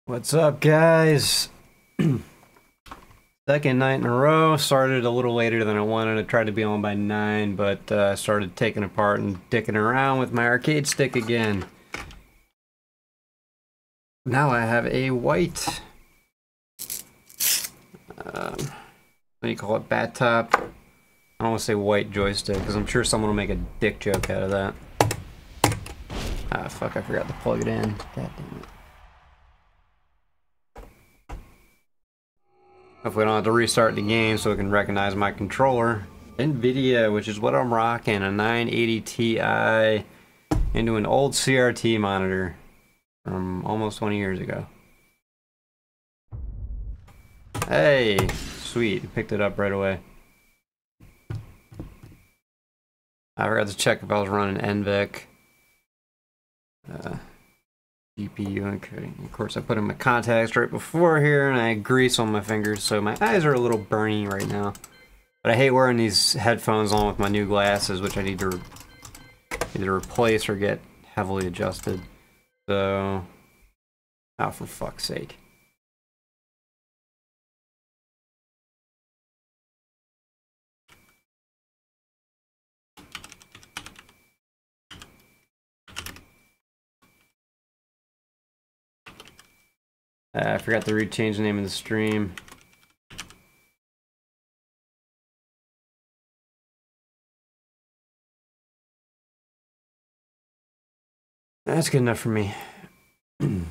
What's up, guys? Second night in a row. Started a little later than I wanted. I tried to be on by 9, but started taking apart and dicking around with my arcade stick again. Now I have a white, what do you call it, bat top? I don't want to say white joystick, because I'm sure someone will make a dick joke out of that. Ah, fuck, I forgot to plug it in. God damn it. Hopefully I don't have to restart the game so it can recognize my controller. NVIDIA, which is what I'm rocking, a 980 Ti into an old CRT monitor from almost 20 years ago. Hey, sweet, picked it up right away. I forgot to check if I was running NVIC. GPU encoding. Of course, I put in my contacts right before here, and I had grease on my fingers, so my eyes are a little burny right now. But I hate wearing these headphones on with my new glasses, which I need to either replace or get heavily adjusted. So, oh, for fuck's sake. I forgot to change the name of the stream. That's good enough for me. You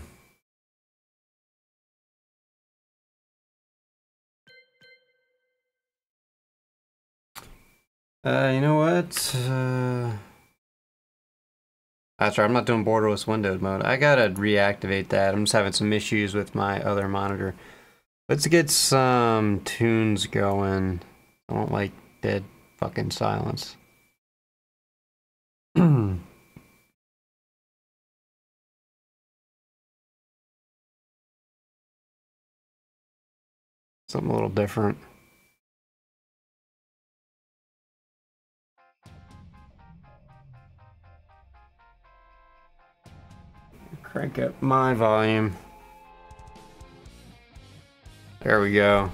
know what? That's right, I'm not doing borderless windowed mode. I gotta reactivate that. I'm just having some issues with my other monitor. Let's get some tunes going. I don't like dead fucking silence. Something a little different. Crank up my volume. There we go.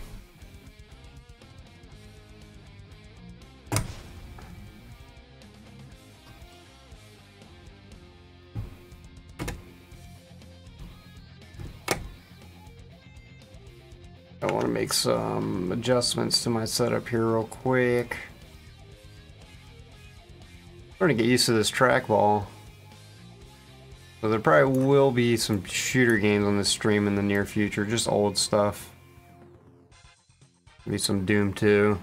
I want to make some adjustments to my setup here real quick. I'm starting to get used to this trackball. So there probably will be some shooter games on this stream in the near future, just old stuff. Maybe some Doom 2.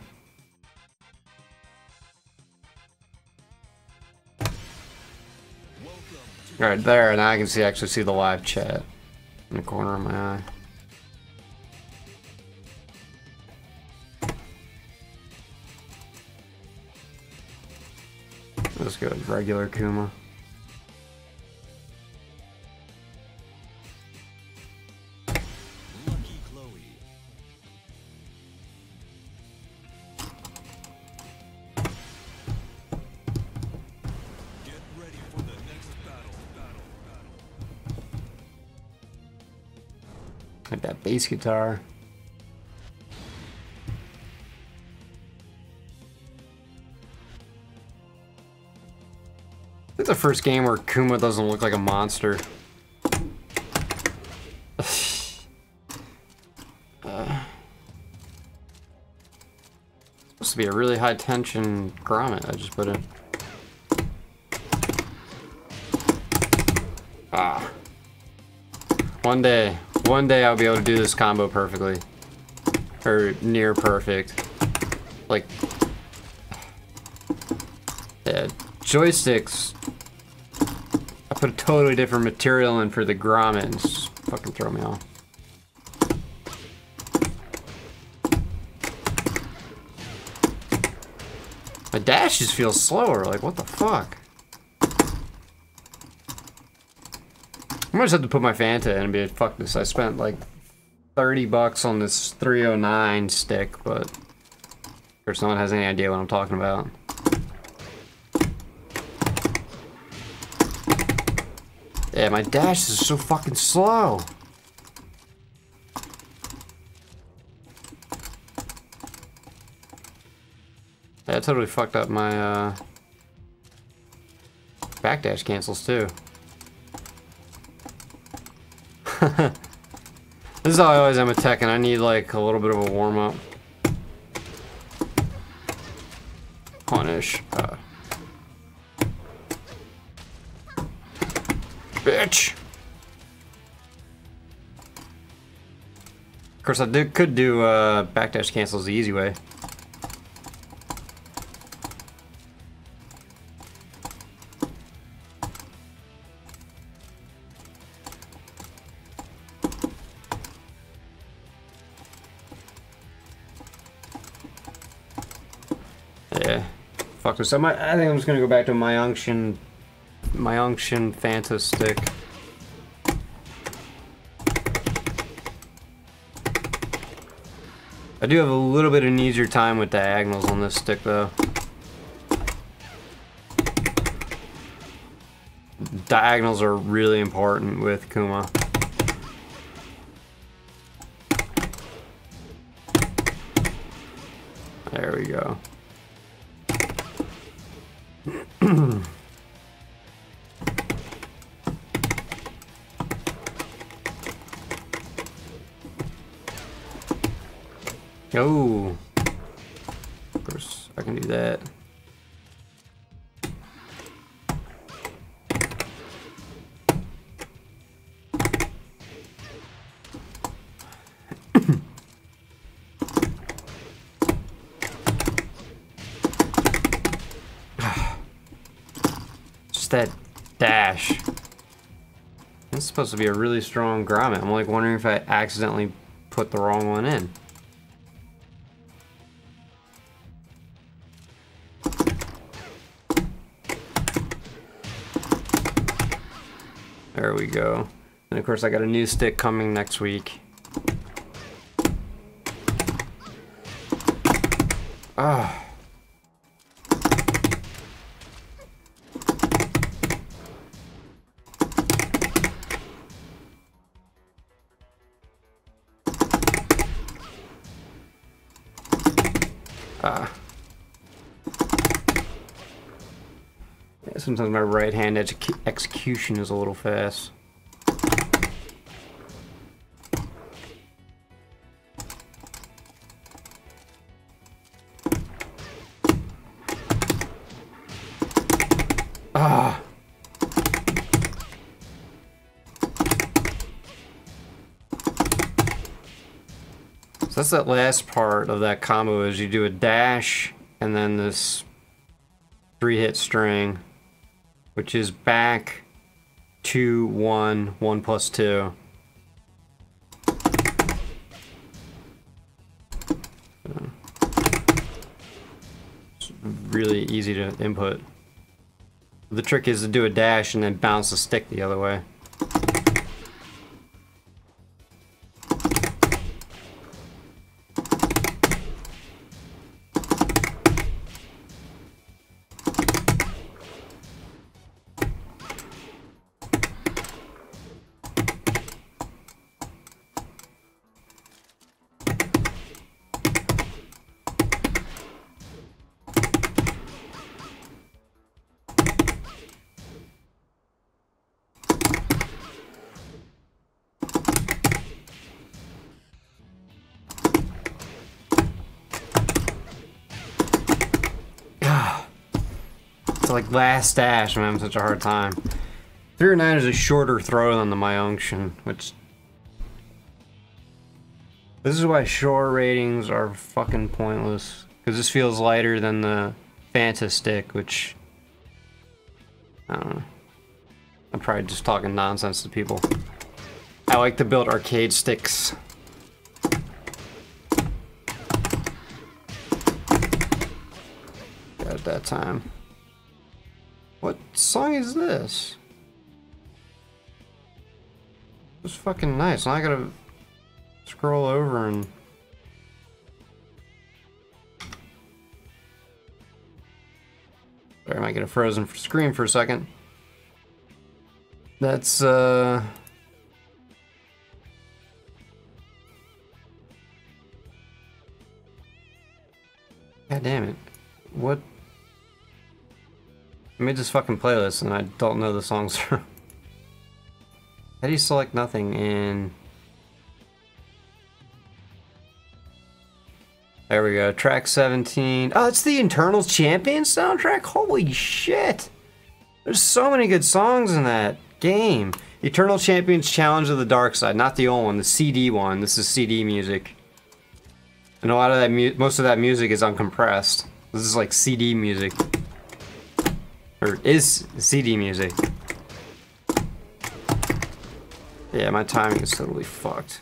Alright, there, now I can actually see the live chat in the corner of my eye. Let's go with regular Kuma. Like that bass guitar. It's the first game where Kuma doesn't look like a monster. Supposed to be a really high tension grommet I just put in. Ah. One day I'll be able to do this combo perfectly. Or near perfect. Like, yeah, joysticks. I put a totally different material in for the grommet and just fucking throw me off. My dash just feels slower, like what the fuck? I might just have to put my Fanta in and be like, fuck this. I spent like 30 bucks on this 309 stick, but of course no one has any idea what I'm talking about. Yeah, my dash is so fucking slow. I totally fucked up my backdash cancels too. This is how I always am with tech, and I need like a little bit of a warm up. Punish. Bitch. Of course, I could do backdash cancels the easy way. Yeah, fuck this. I think I'm just gonna go back to my unction Fanta stick. I do have a little bit of an easier time with diagonals on this stick though. Diagonals are really important with Kuma. There we go. Oh, of course I can do that. Just that dash. It's supposed to be a really strong grommet. I'm like wondering if I accidentally put the wrong one in. There we go. And of course I got a new stick coming next week. Ah. Yeah, sometimes my right hand execution is a little fast. Ah. So that's that last part of that combo is you do a dash and then this 3-hit string, which is back 2, 1, 1 plus 2. It's really easy to input. The trick is to do a dash and then bounce the stick the other way. Like last dash, I'm having such a hard time. 3 or 9 is a shorter throw than the my unction, which this is why shore ratings are fucking pointless, because this feels lighter than the Fanta stick, which I don't know. I'm probably just talking nonsense to people. I like to build arcade sticks. At that time. What song is this? It's fucking nice. Now I gotta scroll over and... Sorry, I might get a frozen screen for a second. That's, God damn it. What? I made this fucking playlist and I don't know the songs. How do you select nothing in... There we go, track 17. Oh, it's the Eternal Champions soundtrack? Holy shit! There's so many good songs in that game. Eternal Champions Challenge of the Dark Side, not the old one, the CD one. This is CD music. And a lot of that, most of that music is uncompressed. This is like CD music. Or is CD music. Yeah, my timing is totally fucked.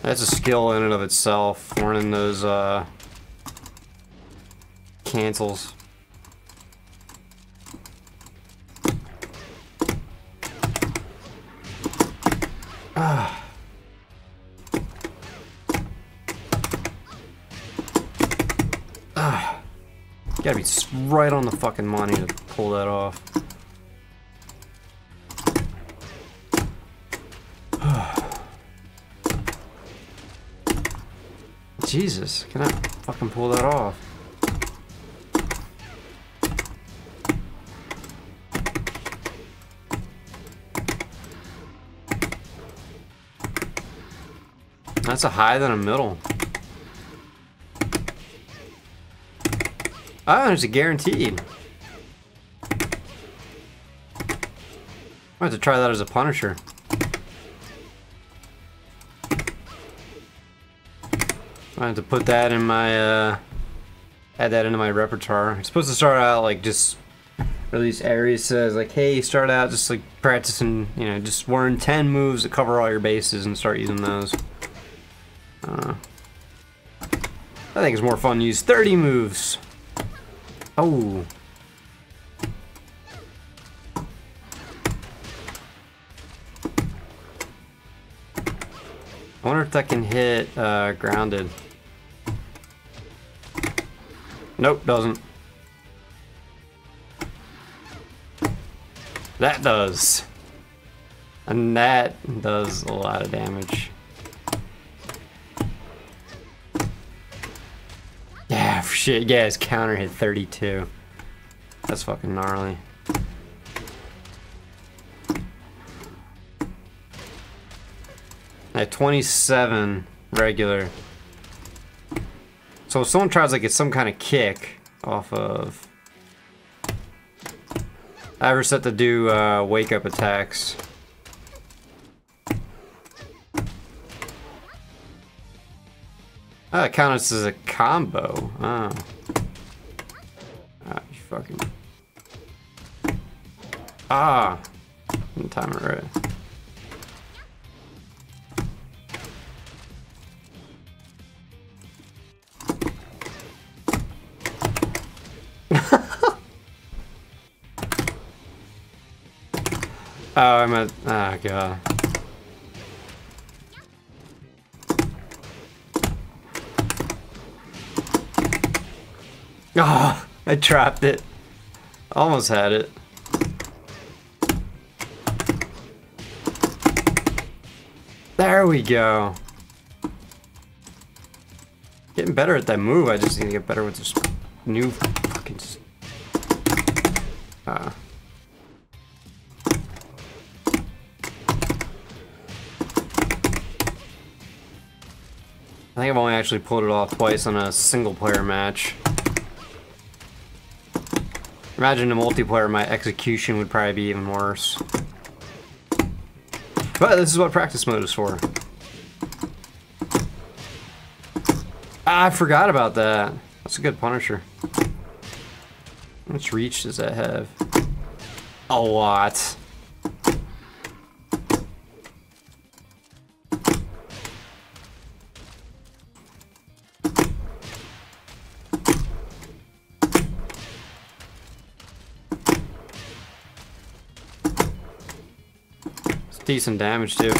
That's a skill in and of itself, learning those cancels. Ah. Ah. You gotta be right on the fucking money to pull that off. Jesus, can I fucking pull that off? That's a high than a middle. Oh, there's a guaranteed. I have to try that as a Punisher. I have to put that in my, add that into my repertoire. I'm supposed to start out like just, or at least Aries says like, hey, start out just like practicing, you know, just learn 10 moves that cover all your bases and start using those. I think it's more fun to use 30 moves. Oh. I wonder if that can hit grounded. Nope, doesn't. That does. And that does a lot of damage. Yeah, shit, yeah, his counter hit 32. That's fucking gnarly. At 27 regular. So if someone tries to get some kind of kick off of... I ever set to do wake up attacks. Oh, it counts as a combo. Oh. Ah, you fucking... Ah! Didn't time it right. Oh, I'm at... Oh, God. Oh, I trapped it. Almost had it. There we go. Getting better at that move. I just need to get better with this new fucking... I think I've only actually pulled it off twice on a single player match. Imagine a multiplayer, my execution would probably be even worse. But this is what practice mode is for. Ah, I forgot about that. That's a good Punisher. How much reach does that have? A lot. Decent damage too.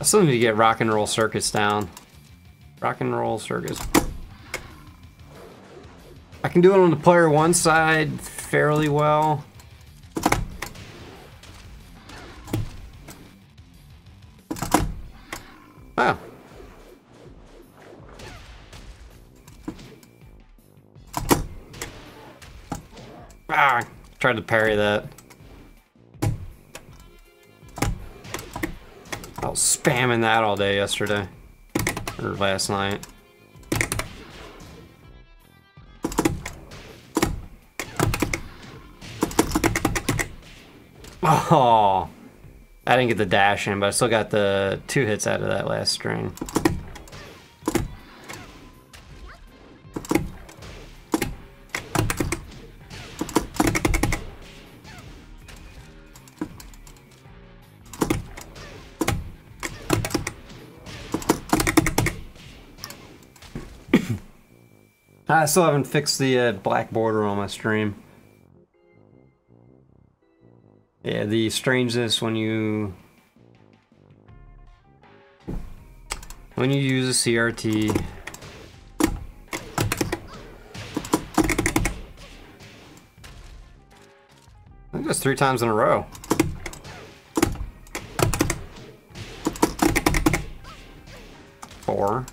I still need to get Rock and Roll Circus down. Rock and Roll Circus. I can do it on the player 1 side fairly well. Oh. Ah, tried to parry that. I was spamming that all day yesterday. Or last night. Oh, I didn't get the dash in, but I still got the 2 hits out of that last string. I still haven't fixed the black border on my stream. Yeah, the strangeness when you use a CRT. I think that's 3 times in a row. Four.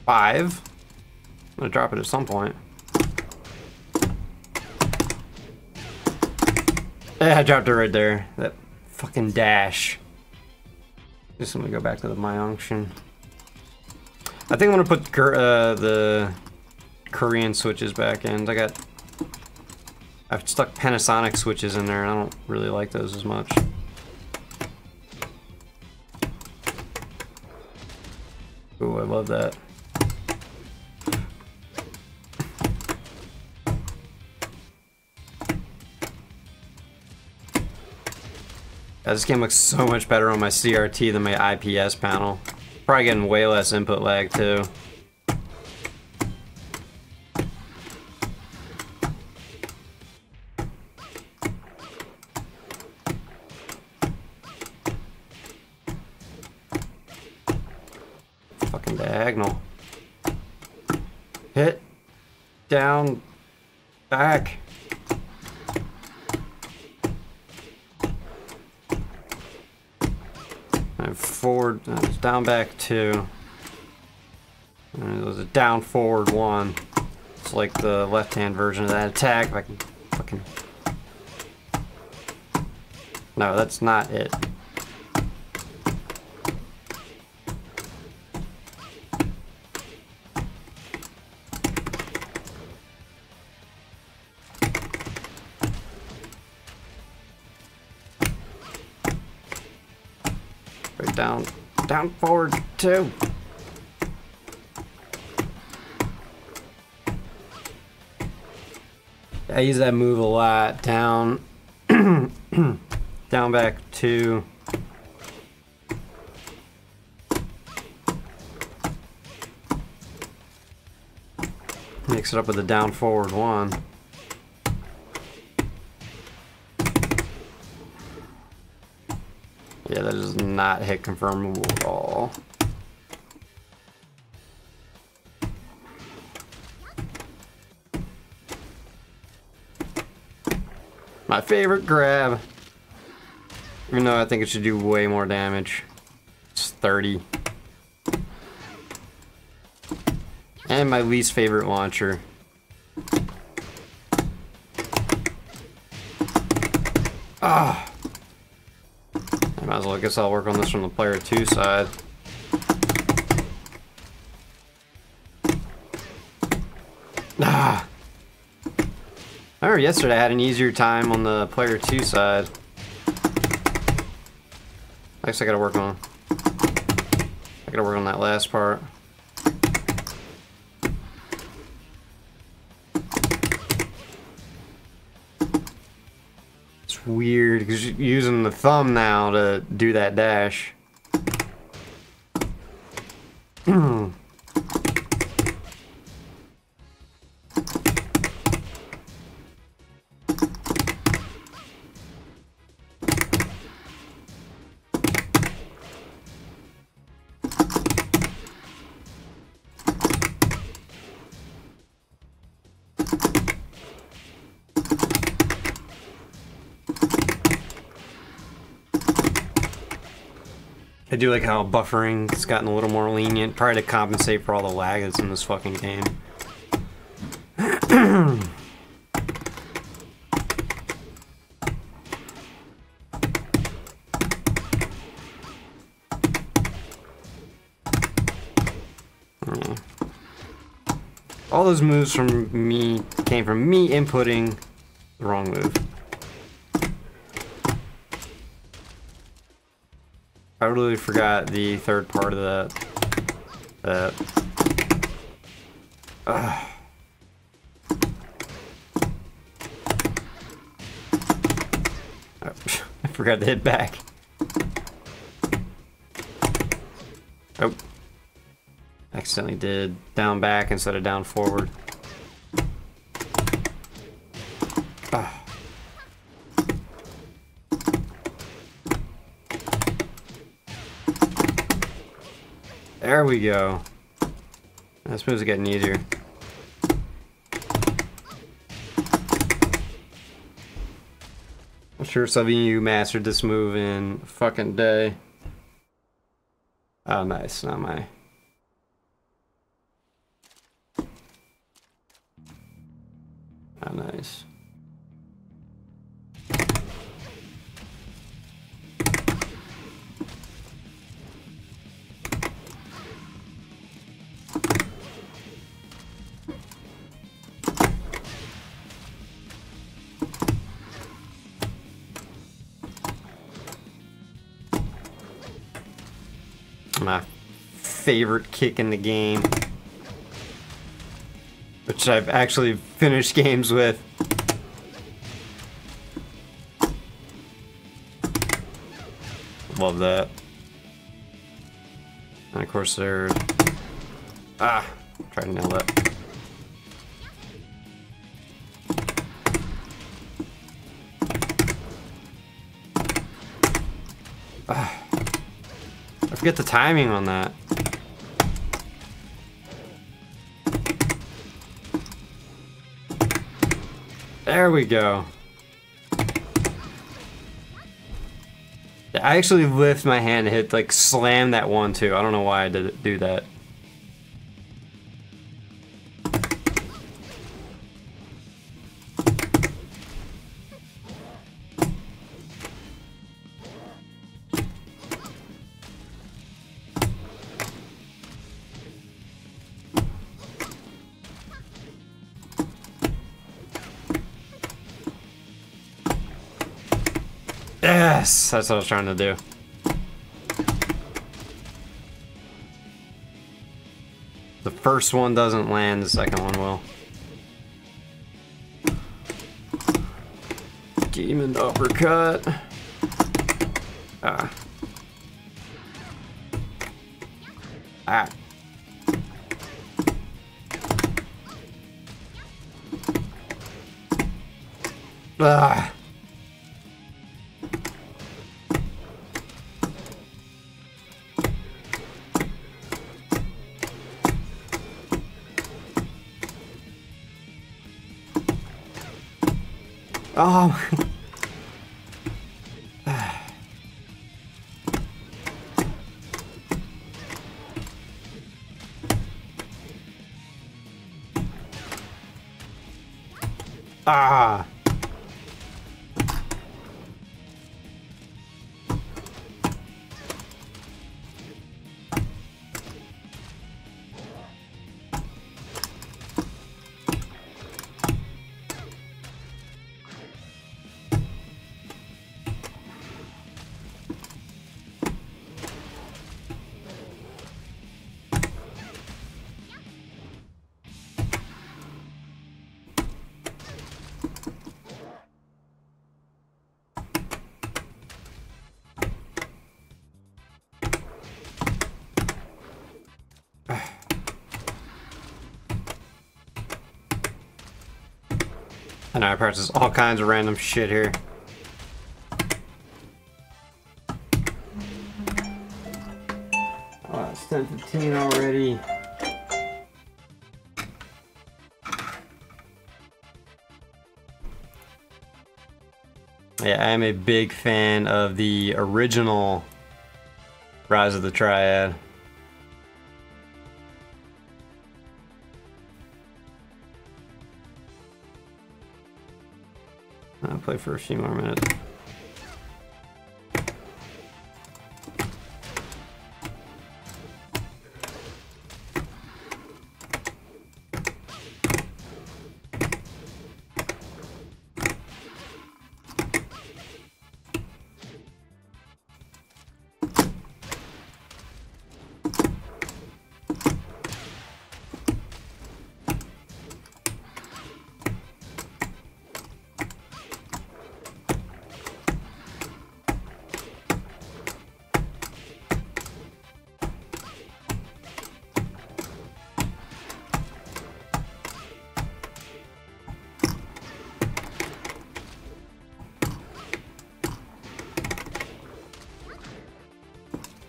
Five. I'm gonna drop it at some point. Yeah, I dropped it right there. That fucking dash. Just gonna go back to the my unction. I think I'm gonna put the Korean switches back in. I've stuck Panasonic switches in there, and I don't really like those as much. Ooh, I love that. Yeah, this game looks so much better on my CRT than my IPS panel. Probably getting way less input lag too. Fucking diagonal. Hit. Down. Back. Forward, down back 2. And it was a down forward 1. It's like the left hand version of that attack. If I can fucking. No, that's not it. Down forward 2. I use that move a lot. Down, down back 2. Mix it up with the down forward 1. Yeah, that does not hit confirmable at all. My favorite grab. Even though I think it should do way more damage. It's 30. And my least favorite launcher. Ah. Might as well, I guess I'll work on this from the player 2 side. Ah! I remember yesterday I had an easier time on the player 2 side. I guess I gotta work on that last part. Weird because you're using the thumb now to do that dash. I do like how buffering's gotten a little more lenient, probably to compensate for all the lag that's in this fucking game. All those moves from me came from me inputting the wrong move. I really forgot the third part of that. I forgot to hit back. Oh. Accidentally did down back instead of down forward. There we go. This move's getting easier. I'm sure some of you mastered this move in a fucking day. Oh, nice. Not my... Oh, nice. My favorite kick in the game, which I've actually finished games with. Love that. And of course they're... try to nail that. I forget the timing on that. There we go. I actually lift my hand and hit, like, slam that one too. I don't know why I did do that. Yes, that's what I was trying to do. The first one doesn't land, the second one will. Demon uppercut. Ah. Ah. Ah. Oh. Ah. I know I practice all kinds of random shit here. Oh, it's 10:15 already. Yeah, I am a big fan of the original Rise of the Triad. I'll play for a few more minutes.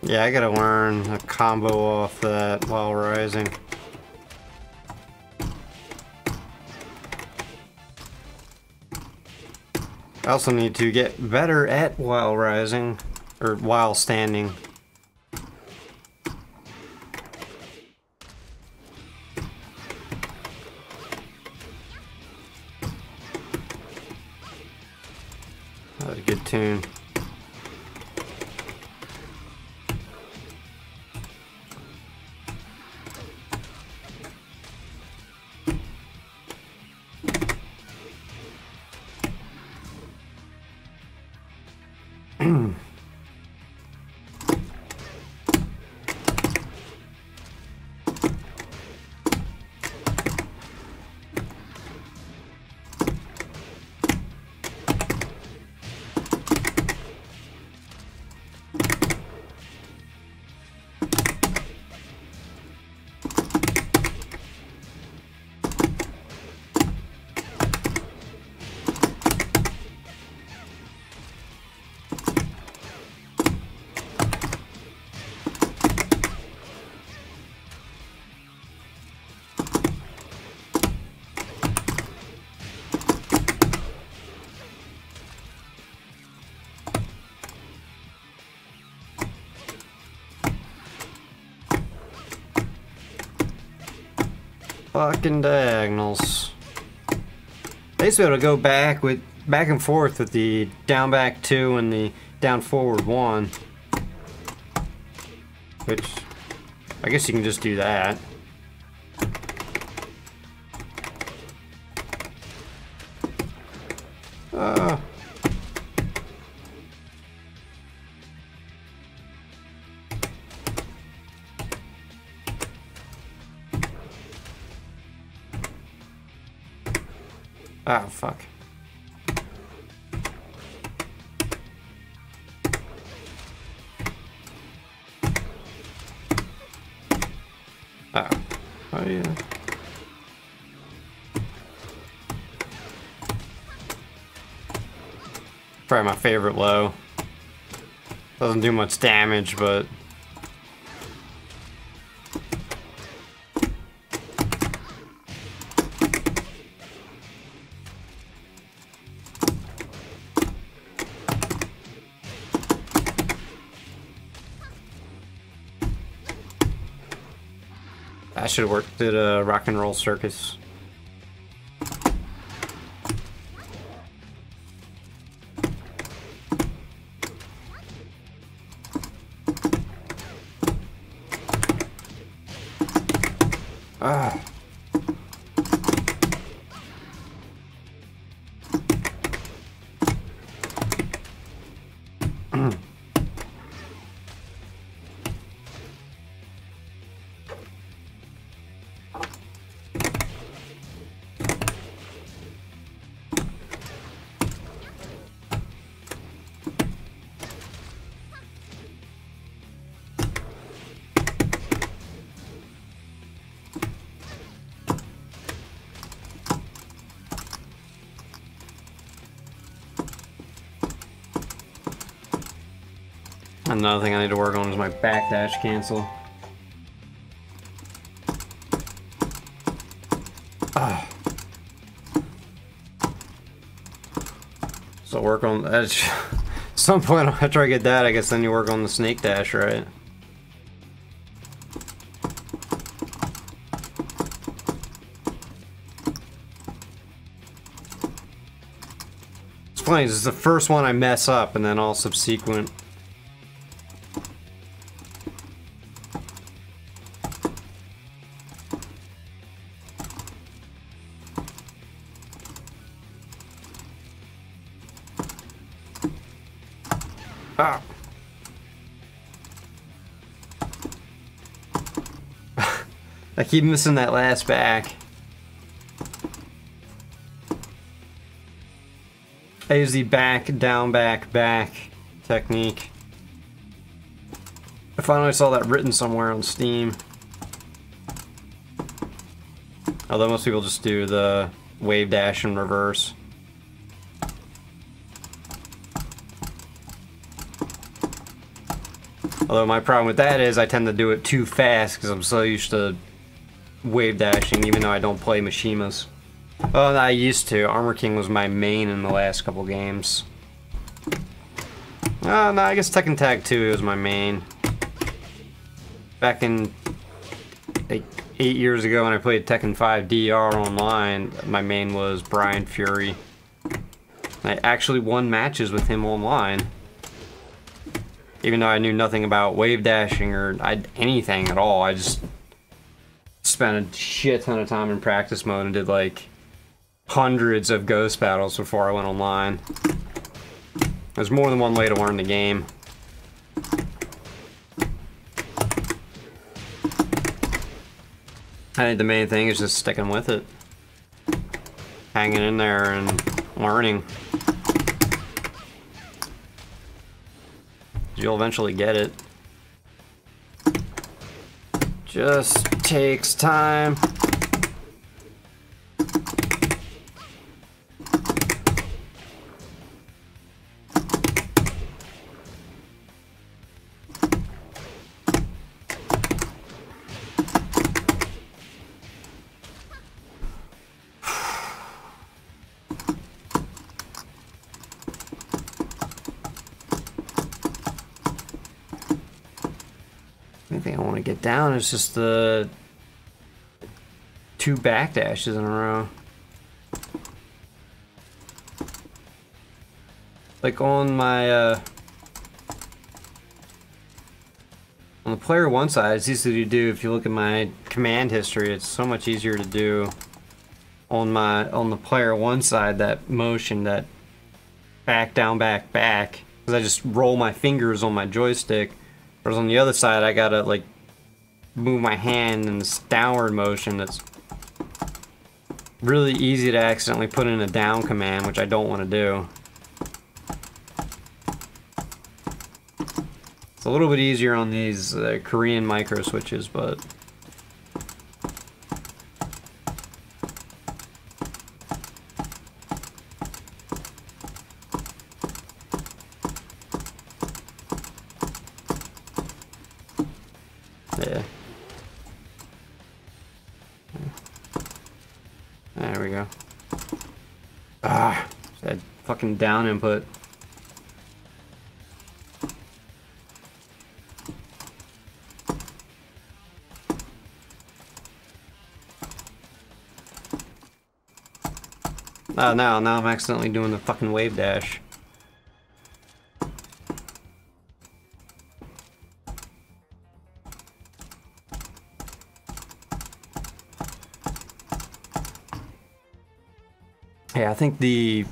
Yeah, I gotta learn a combo off that while rising. I also need to get better at while rising, or while standing. That was a good tune. Fucking diagonals. I used to be able to go back and forth with the down back 2 and the down forward 1. Which I guess you can just do that. Oh, fuck. Oh. Oh, yeah. Probably my favorite low. Doesn't do much damage, but... I should have worked at a rock and roll circus. Ah. Another thing I need to work on is my backdash cancel. Ah. So work on that. At some point after I get that, I guess then you work on the snake dash, right? funny, this is the first one I mess up, and then all subsequent. Ah. I keep missing that last back. I use the back, down, back, back technique. I finally saw that written somewhere on Steam. Although most people just do the wave dash in reverse. Although my problem with that is I tend to do it too fast because I'm so used to wave dashing, even though I don't play Mishimas. Well, I used to. Armor King was my main in the last couple games. No, I guess Tekken Tag 2 was my main. Back in like 8 years ago when I played Tekken 5 DR online, my main was Brian Fury. I actually won matches with him online. Even though I knew nothing about wave dashing or anything at all, I just spent a shit ton of time in practice mode and did like hundreds of ghost battles before I went online. There's more than one way to learn the game. I think the main thing is just sticking with it. Hanging in there and learning. You'll eventually get it. Just takes time. Anything I want to get down is just the 2 backdashes in a row. Like on my on the player 1 side, it's easy to do. If you look at my command history, it's so much easier to do on the player 1 side, that motion, that back, down, back, back, because I just roll my fingers on my joystick. Whereas on the other side, I gotta like move my hand in this downward motion that's really easy to accidentally put in a down command, which I don't want to do. It's a little bit easier on these Korean micro switches, but yeah. There we go. Ah, that fucking down input. Oh, now I'm accidentally doing the fucking wave dash. Yeah, I think this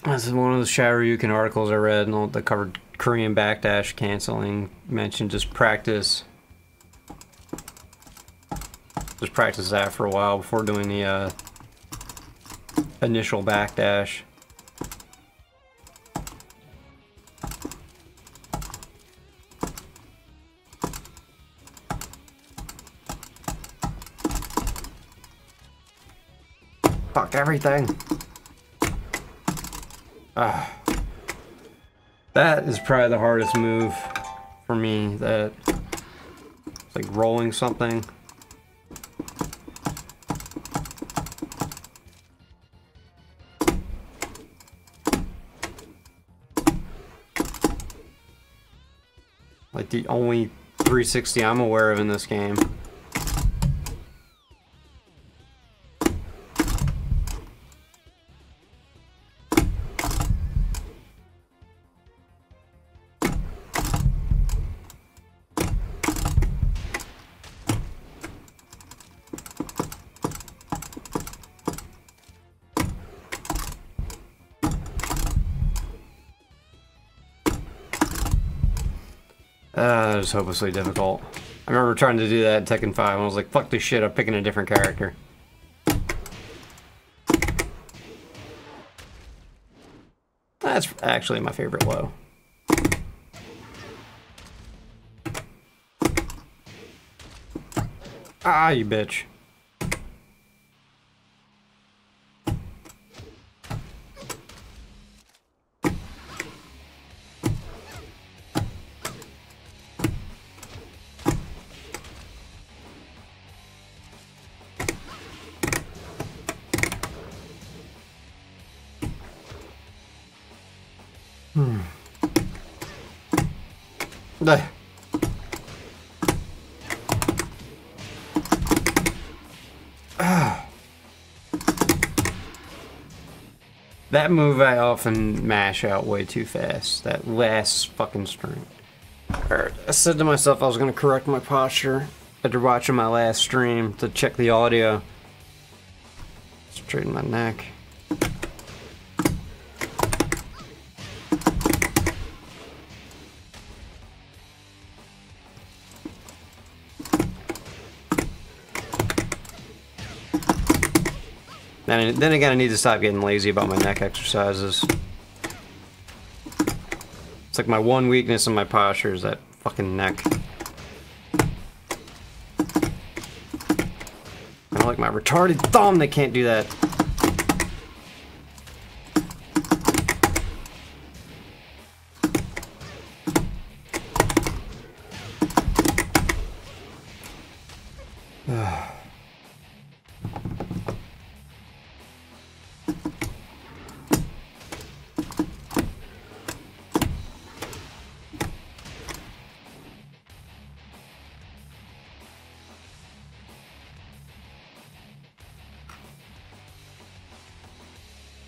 is one of the Sharyukin articles I read, and that covered Korean backdash canceling, mentioned just practice that for a while before doing the initial backdash. Fuck everything. Ah. That is probably the hardest move for me. That it's like rolling something. Like the only 360 I'm aware of in this game. That was hopelessly difficult. I remember trying to do that in Tekken 5 and I was like, fuck this shit, I'm picking a different character. That's actually my favorite low. Ah, you bitch. That move I often mash out way too fast. That last fucking string. Alright, I said to myself I was gonna correct my posture after watching my last stream to check the audio. Straighten my neck. Then again, I need to stop getting lazy about my neck exercises. It's like my one weakness in my posture is that fucking neck. I like my retarded thumb that can't do that.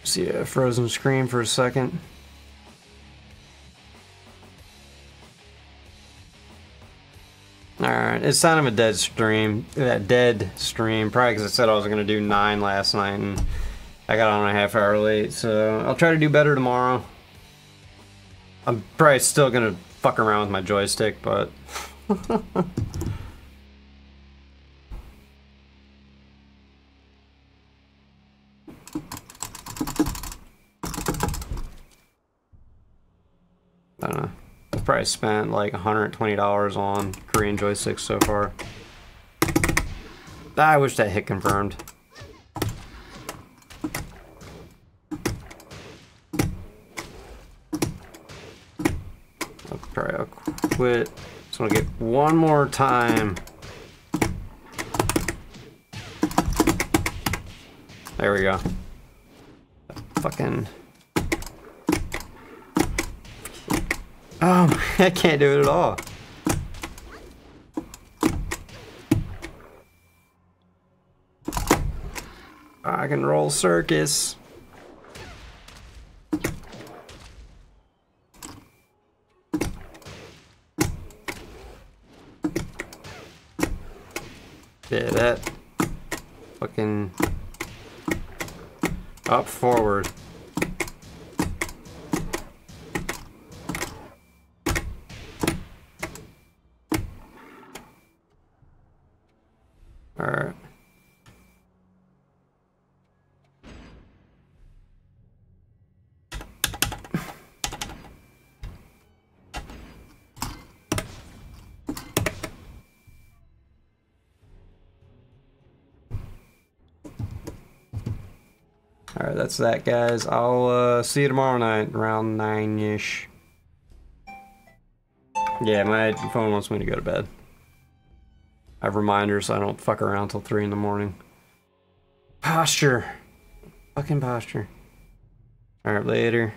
See a frozen screen for a second. Alright, it's kind of a dead stream. That dead stream, probably because I said I was going to do 9 last night and I got on a half-hour late, so I'll try to do better tomorrow. I'm probably still going to fuck around with my joystick, but... I don't know. I've probably spent like $120 on Korean joysticks so far. I wish that hit confirmed. I'll quit. Just want to get one more time. There we go. Fucking... Oh, I can't do it at all. I can roll circus. Yeah, that fucking up forward. Alright. Alright, that's that, guys. I'll see you tomorrow night around 9-ish. Yeah, my phone wants me to go to bed. I have reminders so I don't fuck around till 3 in the morning. Posture. Fucking posture. Alright, later.